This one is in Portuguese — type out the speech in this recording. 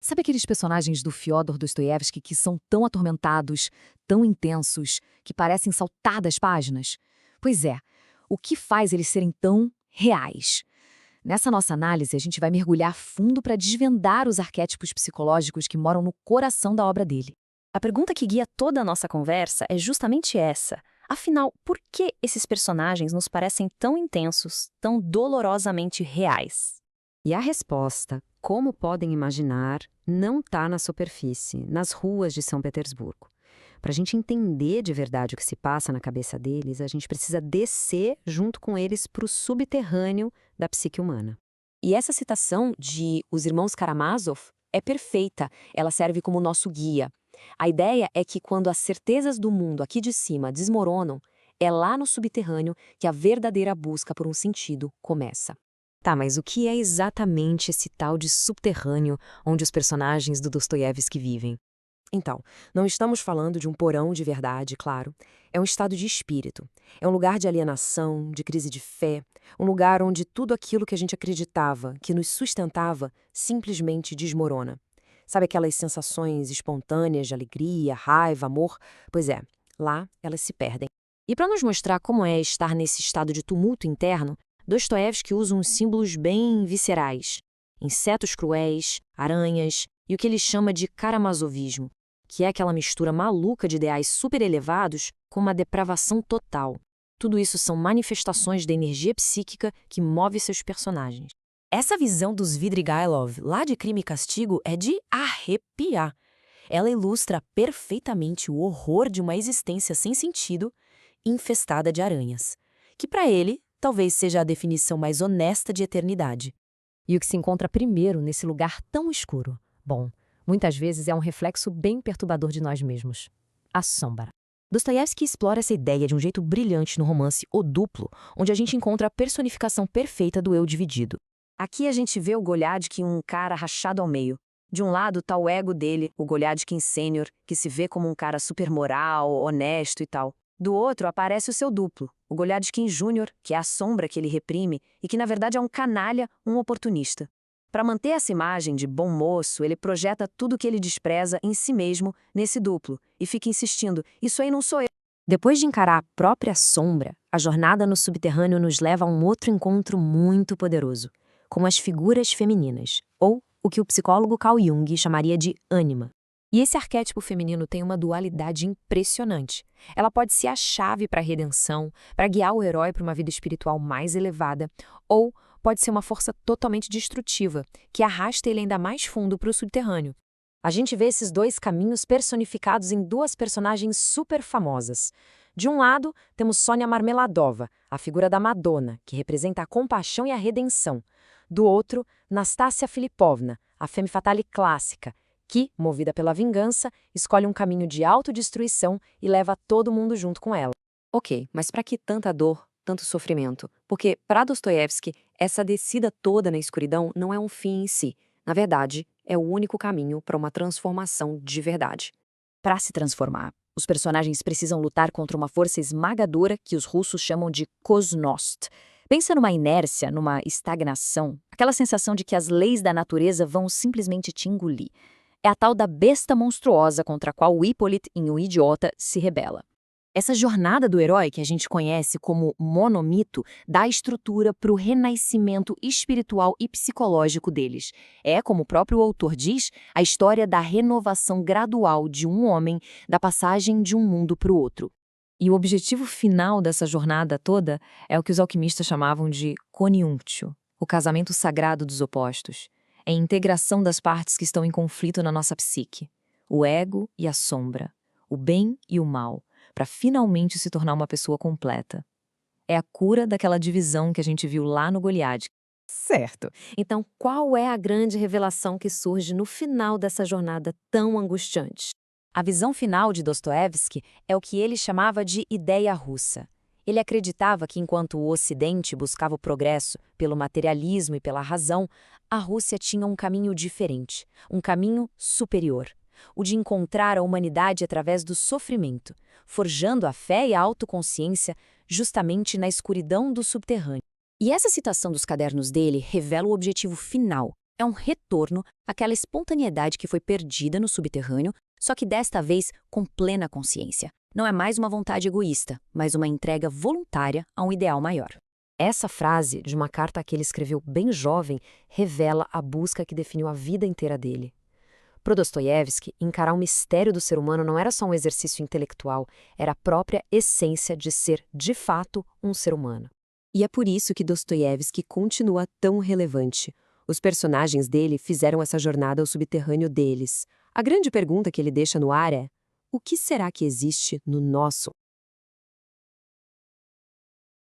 Sabe aqueles personagens do Fyodor Dostoiévski que são tão atormentados, tão intensos, que parecem saltar das páginas? Pois é, o que faz eles serem tão reais? Nessa nossa análise, a gente vai mergulhar fundo para desvendar os arquétipos psicológicos que moram no coração da obra dele. A pergunta que guia toda a nossa conversa é justamente essa. Afinal, por que esses personagens nos parecem tão intensos, tão dolorosamente reais? E a resposta, como podem imaginar, não está na superfície, nas ruas de São Petersburgo. Para a gente entender de verdade o que se passa na cabeça deles, a gente precisa descer junto com eles para o subterrâneo da psique humana. E essa citação de Os Irmãos Karamazov é perfeita, ela serve como nosso guia. A ideia é que quando as certezas do mundo aqui de cima desmoronam, é lá no subterrâneo que a verdadeira busca por um sentido começa. Tá, mas o que é exatamente esse tal de subterrâneo onde os personagens do Dostoiévski vivem? Então, não estamos falando de um porão de verdade, claro. É um estado de espírito. É um lugar de alienação, de crise de fé, um lugar onde tudo aquilo que a gente acreditava, que nos sustentava, simplesmente desmorona. Sabe aquelas sensações espontâneas de alegria, raiva, amor? Pois é, lá elas se perdem. E para nos mostrar como é estar nesse estado de tumulto interno, Dostoiévski usa uns símbolos bem viscerais. Insetos cruéis, aranhas e o que ele chama de karamazovismo, que é aquela mistura maluca de ideais superelevados com uma depravação total. Tudo isso são manifestações da energia psíquica que move seus personagens. Essa visão dos Svidrigailov, lá de Crime e Castigo, é de arrepiar. Ela ilustra perfeitamente o horror de uma existência sem sentido, infestada de aranhas, que para ele talvez seja a definição mais honesta de eternidade. E o que se encontra primeiro nesse lugar tão escuro? Bom, muitas vezes é um reflexo bem perturbador de nós mesmos. A sombra. Dostoiévski explora essa ideia de um jeito brilhante no romance O Duplo, onde a gente encontra a personificação perfeita do eu dividido. Aqui a gente vê o Goliadkin um cara rachado ao meio. De um lado tá o ego dele, o Goliadkin Sênior, que se vê como um cara super moral, honesto e tal. Do outro aparece o seu duplo, o Goliadkin Júnior, que é a sombra que ele reprime e que na verdade é um canalha, um oportunista. Para manter essa imagem de bom moço, ele projeta tudo que ele despreza em si mesmo nesse duplo e fica insistindo, isso aí não sou eu. Depois de encarar a própria sombra, a jornada no subterrâneo nos leva a um outro encontro muito poderoso, com as figuras femininas, ou o que o psicólogo Carl Jung chamaria de ânima. E esse arquétipo feminino tem uma dualidade impressionante. Ela pode ser a chave para a redenção, para guiar o herói para uma vida espiritual mais elevada, ou pode ser uma força totalmente destrutiva, que arrasta ele ainda mais fundo para o subterrâneo. A gente vê esses dois caminhos personificados em duas personagens super famosas. De um lado, temos Sônia Marmeladova, a figura da Madonna, que representa a compaixão e a redenção. Do outro, Nastassia Filipovna, a femme fatale clássica, que, movida pela vingança, escolhe um caminho de autodestruição e leva todo mundo junto com ela. Ok, mas para que tanta dor, tanto sofrimento? Porque, para Dostoiévski, essa descida toda na escuridão não é um fim em si. Na verdade, é o único caminho para uma transformação de verdade. Para se transformar, os personagens precisam lutar contra uma força esmagadora que os russos chamam de Kosnost. Pensa numa inércia, numa estagnação, aquela sensação de que as leis da natureza vão simplesmente te engolir. É a tal da besta monstruosa contra a qual o Hippolyte, em O Idiota, se rebela. Essa jornada do herói, que a gente conhece como monomito, dá estrutura para o renascimento espiritual e psicológico deles. É, como o próprio autor diz, a história da renovação gradual de um homem, da passagem de um mundo para o outro. E o objetivo final dessa jornada toda é o que os alquimistas chamavam de conjunktio, o casamento sagrado dos opostos. É a integração das partes que estão em conflito na nossa psique, o ego e a sombra, o bem e o mal, para finalmente se tornar uma pessoa completa. É a cura daquela divisão que a gente viu lá no Goliad. Certo. Então, qual é a grande revelação que surge no final dessa jornada tão angustiante? A visão final de Dostoiévski é o que ele chamava de ideia russa. Ele acreditava que enquanto o Ocidente buscava o progresso pelo materialismo e pela razão, a Rússia tinha um caminho diferente, um caminho superior, o de encontrar a humanidade através do sofrimento, forjando a fé e a autoconsciência justamente na escuridão do subterrâneo. E essa citação dos cadernos dele revela o objetivo final, É um retorno àquela espontaneidade que foi perdida no subterrâneo, só que desta vez com plena consciência. Não é mais uma vontade egoísta, mas uma entrega voluntária a um ideal maior. Essa frase, de uma carta que ele escreveu bem jovem, revela a busca que definiu a vida inteira dele. Para Dostoiévski, encarar o mistério do ser humano não era só um exercício intelectual, era a própria essência de ser, de fato, um ser humano. E é por isso que Dostoiévski continua tão relevante. Os personagens dele fizeram essa jornada ao subterrâneo deles. A grande pergunta que ele deixa no ar é: o que será que existe no nosso?